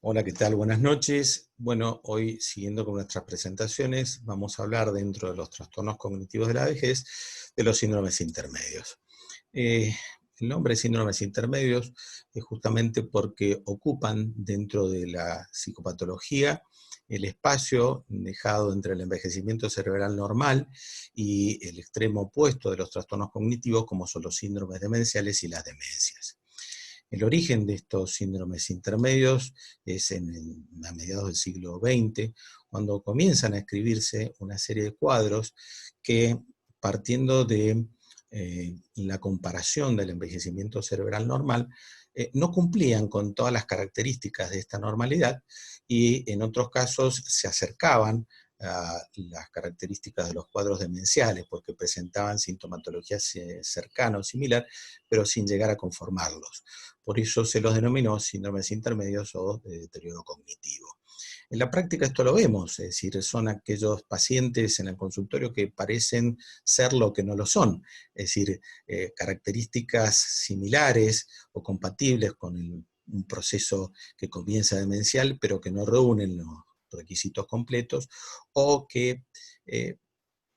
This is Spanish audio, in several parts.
Hola, ¿qué tal? Buenas noches. Bueno, hoy siguiendo con nuestras presentaciones, vamos a hablar dentro de los trastornos cognitivos de la vejez de los síndromes intermedios. Eh, el nombre síndromes intermedios es justamente porque ocupan dentro de la psicopatología el espacio dejado entre el envejecimiento cerebral normal y el extremo opuesto de los trastornos cognitivos, como son los síndromes demenciales y las demencias. El origen de estos síndromes intermedios es a mediados del siglo XX, cuando comienzan a escribirse una serie de cuadros que, partiendo de la comparación del envejecimiento cerebral normal, no cumplían con todas las características de esta normalidad y en otros casos se acercaban a las características de los cuadros demenciales, porque presentaban sintomatología cercana o similar, pero sin llegar a conformarlos. Por eso se los denominó síndromes intermedios o de deterioro cognitivo. En la práctica esto lo vemos, es decir, son aquellos pacientes en el consultorio que parecen ser lo que no lo son, es decir, características similares o compatibles con un proceso que comienza demencial, pero que no reúnen los requisitos completos, o que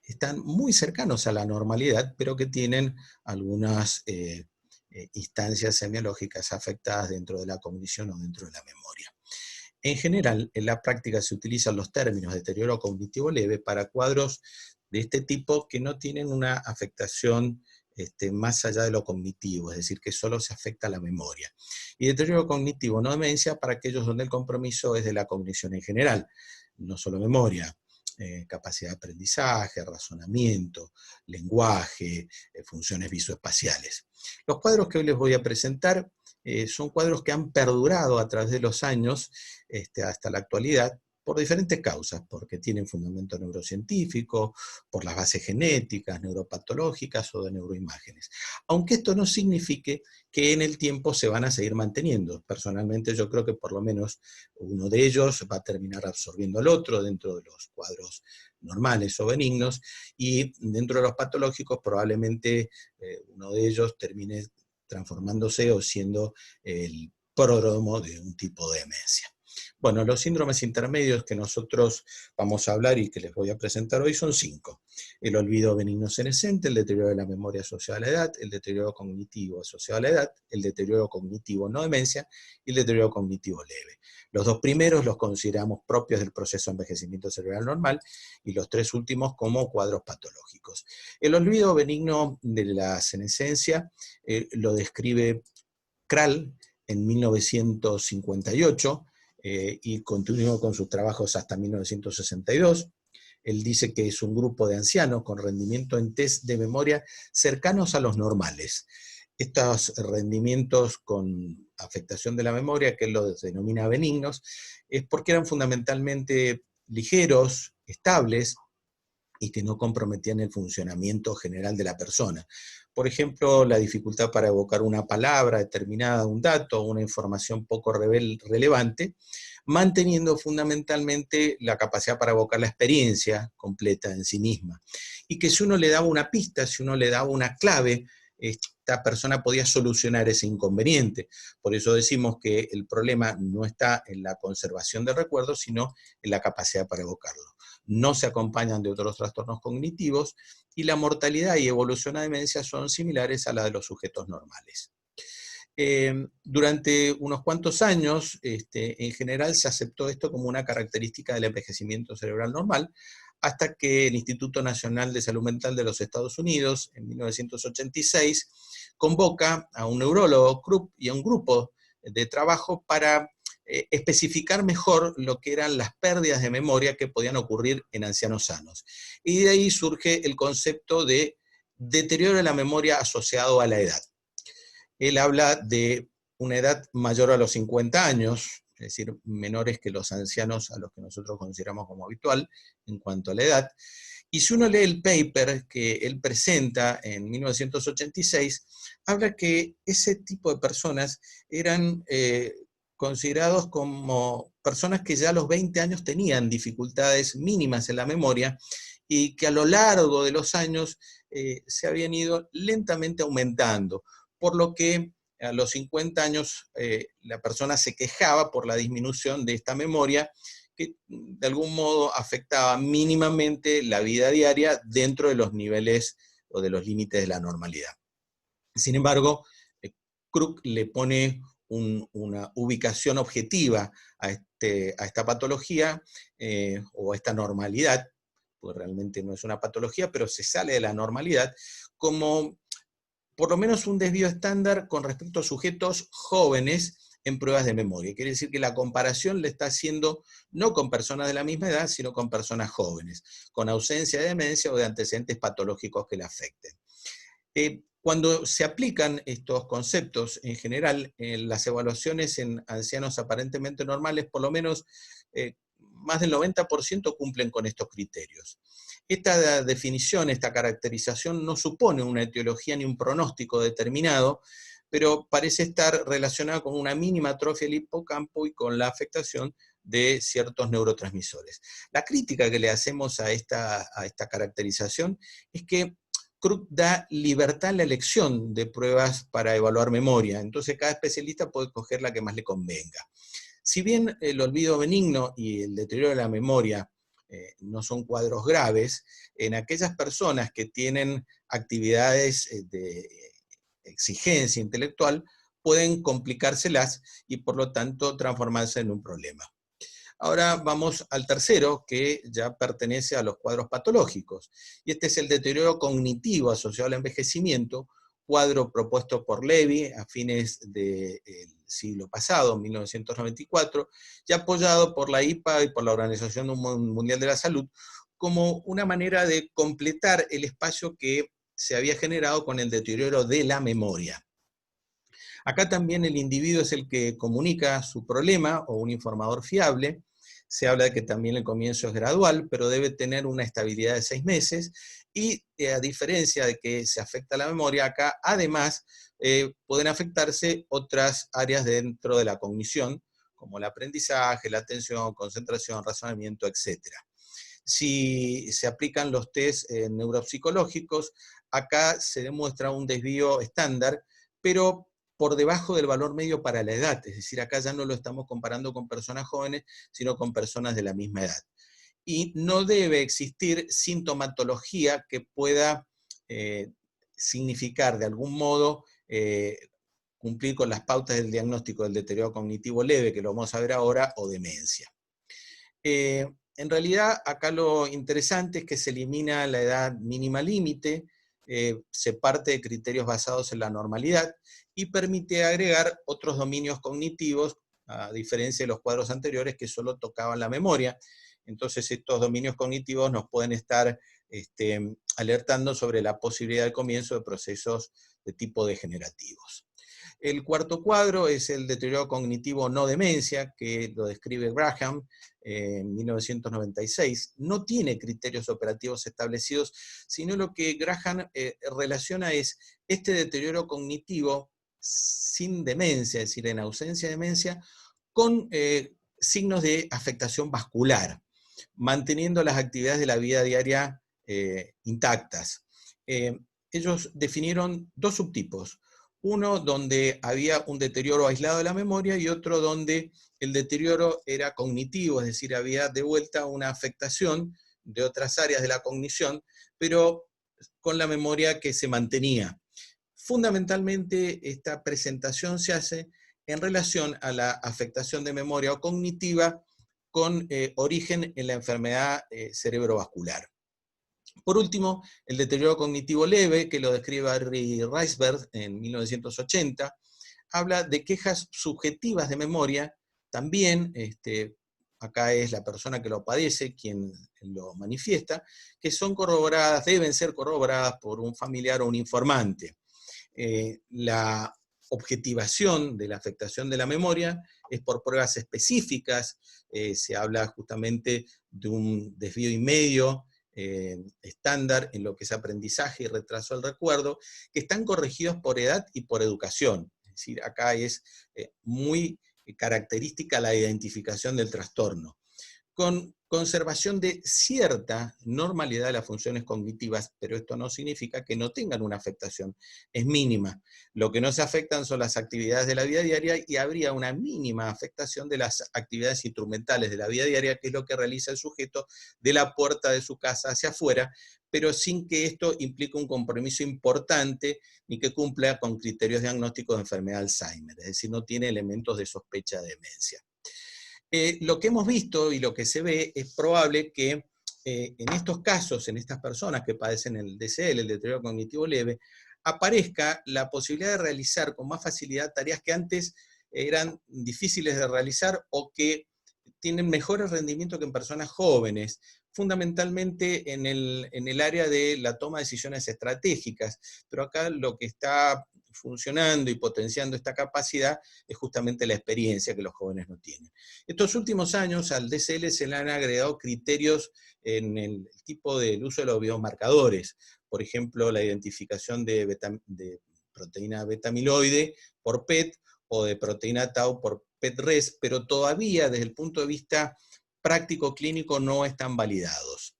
están muy cercanos a la normalidad, pero que tienen algunas instancias semiológicas afectadas dentro de la cognición o dentro de la memoria. En general, en la práctica se utilizan los términos deterioro cognitivo leve para cuadros de este tipo que no tienen una afectación más allá de lo cognitivo, es decir, que solo se afecta a la memoria. Y deterioro cognitivo no demencia para aquellos donde el compromiso es de la cognición en general, no solo memoria, capacidad de aprendizaje, razonamiento, lenguaje, funciones visoespaciales. Los cuadros que hoy les voy a presentar son cuadros que han perdurado a través de los años hasta la actualidad por diferentes causas, porque tienen fundamento neurocientífico, por las bases genéticas, neuropatológicas o de neuroimágenes. Aunque esto no signifique que en el tiempo se van a seguir manteniendo. Personalmente yo creo que por lo menos uno de ellos va a terminar absorbiendo al otro dentro de los cuadros normales o benignos, y dentro de los patológicos probablemente uno de ellos termine transformándose o siendo el pródromo de un tipo de demencia. Bueno, los síndromes intermedios que nosotros vamos a hablar y que les voy a presentar hoy son 5. El olvido benigno senescente, el deterioro de la memoria asociado a la edad, el deterioro cognitivo asociado a la edad, el deterioro cognitivo no demencia y el deterioro cognitivo leve. Los dos primeros los consideramos propios del proceso de envejecimiento cerebral normal y los 3 últimos como cuadros patológicos. El olvido benigno de la senescencia lo describe Kral en 1958 y continuó con sus trabajos hasta 1962. Él dice que es un grupo de ancianos con rendimiento en test de memoria cercanos a los normales. Estos rendimientos con afectación de la memoria, que él los denomina benignos, es porque eran fundamentalmente ligeros, estables, y que no comprometían el funcionamiento general de la persona. Por ejemplo, la dificultad para evocar una palabra determinada, un dato, una información poco relevante, manteniendo fundamentalmente la capacidad para evocar la experiencia completa en sí misma. Y que si uno le daba una pista, si uno le daba una clave, esta persona podía solucionar ese inconveniente. Por eso decimos que el problema no está en la conservación del recuerdo, sino en la capacidad para evocarlo. No se acompañan de otros trastornos cognitivos y la mortalidad y evolución a demencia son similares a la de los sujetos normales. Durante unos cuantos años, en general se aceptó esto como una característica del envejecimiento cerebral normal, hasta que el Instituto Nacional de Salud Mental de los Estados Unidos, en 1986, convoca a un neurólogo Krupp y a un grupo de trabajo para especificar mejor lo que eran las pérdidas de memoria que podían ocurrir en ancianos sanos. Y de ahí surge el concepto de deterioro de la memoria asociado a la edad. Él habla de una edad mayor a los 50 años, es decir, menores que los ancianos a los que nosotros consideramos como habitual en cuanto a la edad. Y si uno lee el paper que él presenta en 1986, habla que ese tipo de personas eran considerados como personas que ya a los 20 años tenían dificultades mínimas en la memoria y que a lo largo de los años se habían ido lentamente aumentando, por lo que a los 50 años la persona se quejaba por la disminución de esta memoria, que de algún modo afectaba mínimamente la vida diaria dentro de los niveles o de los límites de la normalidad. Sin embargo, Krug le pone una ubicación objetiva a esta patología o a esta normalidad, pues realmente no es una patología, pero se sale de la normalidad, como por lo menos un desvío estándar con respecto a sujetos jóvenes en pruebas de memoria. Quiere decir que la comparación le está haciendo no con personas de la misma edad, sino con personas jóvenes, con ausencia de demencia o de antecedentes patológicos que le afecten. Cuando se aplican estos conceptos, en general, las evaluaciones en ancianos aparentemente normales, por lo menos más del 90% cumplen con estos criterios. Esta definición, esta caracterización no supone una etiología ni un pronóstico determinado, pero parece estar relacionada con una mínima atrofia del hipocampo y con la afectación de ciertos neurotransmisores. La crítica que le hacemos a esta caracterización es que Krug da libertad en la elección de pruebas para evaluar memoria, entonces cada especialista puede escoger la que más le convenga. Si bien el olvido benigno y el deterioro de la memoria no son cuadros graves, en aquellas personas que tienen actividades de exigencia intelectual pueden complicárselas y por lo tanto transformarse en un problema. Ahora vamos al tercero, que ya pertenece a los cuadros patológicos, y este es el deterioro cognitivo asociado al envejecimiento, cuadro propuesto por Levy a fines del siglo pasado, 1994, y apoyado por la IPA y por la Organización Mundial de la Salud, como una manera de completar el espacio que se había generado con el deterioro de la memoria. Acá también el individuo es el que comunica su problema o un informador fiable. Se habla de que también el comienzo es gradual, pero debe tener una estabilidad de 6 meses. Y a diferencia de que se afecta la memoria, acá además pueden afectarse otras áreas dentro de la cognición, como el aprendizaje, la atención, concentración, razonamiento, etc. Si se aplican los test neuropsicológicos, acá se demuestra un desvío estándar, pero por debajo del valor medio para la edad, es decir, acá ya no lo estamos comparando con personas jóvenes, sino con personas de la misma edad. Y no debe existir sintomatología que pueda significar de algún modo cumplir con las pautas del diagnóstico del deterioro cognitivo leve, que lo vamos a ver ahora, o demencia. En realidad, acá lo interesante es que se elimina la edad mínima límite, se parte de criterios basados en la normalidad y permite agregar otros dominios cognitivos, a diferencia de los cuadros anteriores que solo tocaban la memoria. Entonces estos dominios cognitivos nos pueden estar alertando sobre la posibilidad del comienzo de procesos de tipo degenerativos. El cuarto cuadro es el deterioro cognitivo no demencia, que lo describe Graham en 1996. No tiene criterios operativos establecidos, sino lo que Graham relaciona es este deterioro cognitivo sin demencia, es decir, en ausencia de demencia, con signos de afectación vascular, manteniendo las actividades de la vida diaria intactas. Ellos definieron dos subtipos. Uno donde había un deterioro aislado de la memoria y otro donde el deterioro era cognitivo, es decir, había de vuelta una afectación de otras áreas de la cognición, pero con la memoria que se mantenía. Fundamentalmente esta presentación se hace en relación a la afectación de memoria o cognitiva con origen en la enfermedad cerebrovascular. Por último, el deterioro cognitivo leve, que lo describe Harry Reisberg en 1980, habla de quejas subjetivas de memoria, también, acá es la persona que lo padece quien lo manifiesta, que son corroboradas, deben ser corroboradas por un familiar o un informante. La objetivación de la afectación de la memoria es por pruebas específicas, se habla justamente de un desvío y medio estándar en lo que es aprendizaje y retraso del recuerdo, que están corregidos por edad y por educación. Es decir, acá es muy característica la identificación del trastorno. Con conservación de cierta normalidad de las funciones cognitivas, pero esto no significa que no tengan una afectación, es mínima. Lo que no se afectan son las actividades de la vida diaria y habría una mínima afectación de las actividades instrumentales de la vida diaria, que es lo que realiza el sujeto de la puerta de su casa hacia afuera, pero sin que esto implique un compromiso importante ni que cumpla con criterios diagnósticos de enfermedad de Alzheimer, es decir, no tiene elementos de sospecha de demencia. Lo que hemos visto y lo que se ve es probable que en estos casos, en estas personas que padecen el DCL, el deterioro cognitivo leve, aparezca la posibilidad de realizar con más facilidad tareas que antes eran difíciles de realizar o que tienen mejores rendimientos que en personas jóvenes, fundamentalmente en el área de la toma de decisiones estratégicas. Pero acá lo que está funcionando y potenciando esta capacidad es justamente la experiencia que los jóvenes no tienen. Estos últimos años al DCL se le han agregado criterios en el tipo del uso de los biomarcadores, por ejemplo, la identificación de proteína beta-amiloide por PET o de proteína tau por PET-RES, pero todavía desde el punto de vista práctico clínico no están validados.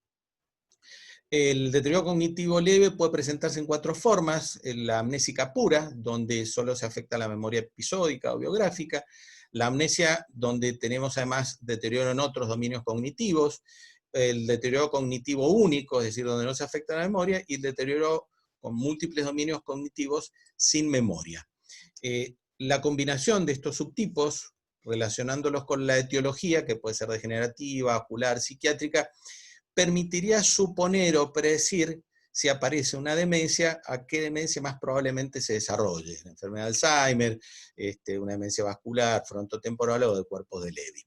El deterioro cognitivo leve puede presentarse en 4 formas: la amnésica pura, donde solo se afecta la memoria episódica o biográfica; la amnesia, donde tenemos además deterioro en otros dominios cognitivos; el deterioro cognitivo único, es decir, donde no se afecta la memoria; y el deterioro con múltiples dominios cognitivos sin memoria. La combinación de estos subtipos, relacionándolos con la etiología, que puede ser degenerativa, ocular, psiquiátrica, permitiría suponer o predecir si aparece una demencia, a qué demencia más probablemente se desarrolle: la enfermedad de Alzheimer, una demencia vascular, frontotemporal o de cuerpos de Levy.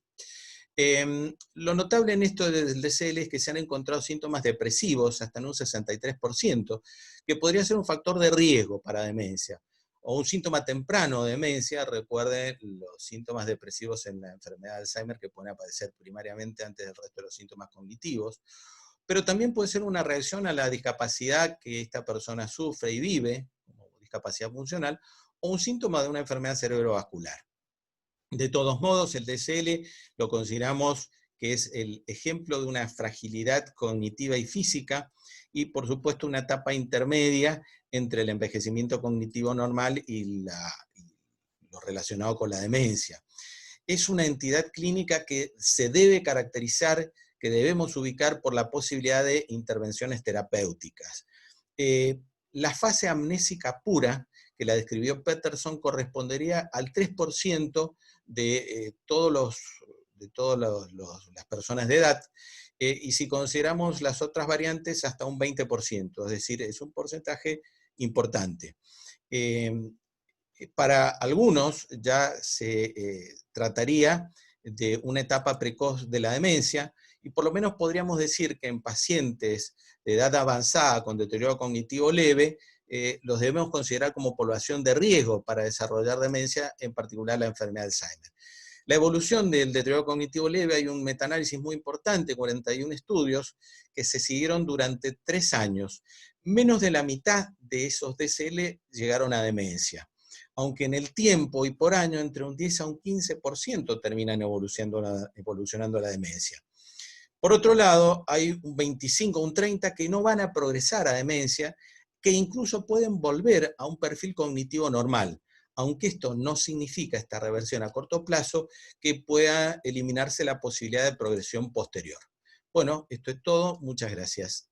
Lo notable en esto del DCL es que se han encontrado síntomas depresivos hasta en un 63%, que podría ser un factor de riesgo para demencia, o un síntoma temprano de demencia. Recuerden los síntomas depresivos en la enfermedad de Alzheimer, que pueden aparecer primariamente antes del resto de los síntomas cognitivos, pero también puede ser una reacción a la discapacidad que esta persona sufre y vive, como discapacidad funcional, o un síntoma de una enfermedad cerebrovascular. De todos modos, el DCL lo consideramos que es el ejemplo de una fragilidad cognitiva y física, y por supuesto una etapa intermedia entre el envejecimiento cognitivo normal y lo relacionado con la demencia. Es una entidad clínica que se debe caracterizar, que debemos ubicar por la posibilidad de intervenciones terapéuticas. La fase amnésica pura, que la describió Peterson, correspondería al 3% de todas las personas de edad, y si consideramos las otras variantes, hasta un 20%, es decir, es un porcentaje importante. Para algunos ya se trataría de una etapa precoz de la demencia, y por lo menos podríamos decir que en pacientes de edad avanzada con deterioro cognitivo leve, los debemos considerar como población de riesgo para desarrollar demencia, en particular la enfermedad de Alzheimer. La evolución del deterioro cognitivo leve, hay un metaanálisis muy importante, 41 estudios, que se siguieron durante 3 años. Menos de la mitad de esos DCL llegaron a demencia, aunque en el tiempo y por año entre un 10 a un 15% terminan evolucionando a la demencia. Por otro lado, hay un 25, un 30 que no van a progresar a demencia, que incluso pueden volver a un perfil cognitivo normal, aunque esto no significa, esta reversión a corto plazo, que pueda eliminarse la posibilidad de progresión posterior. Bueno, esto es todo. Muchas gracias.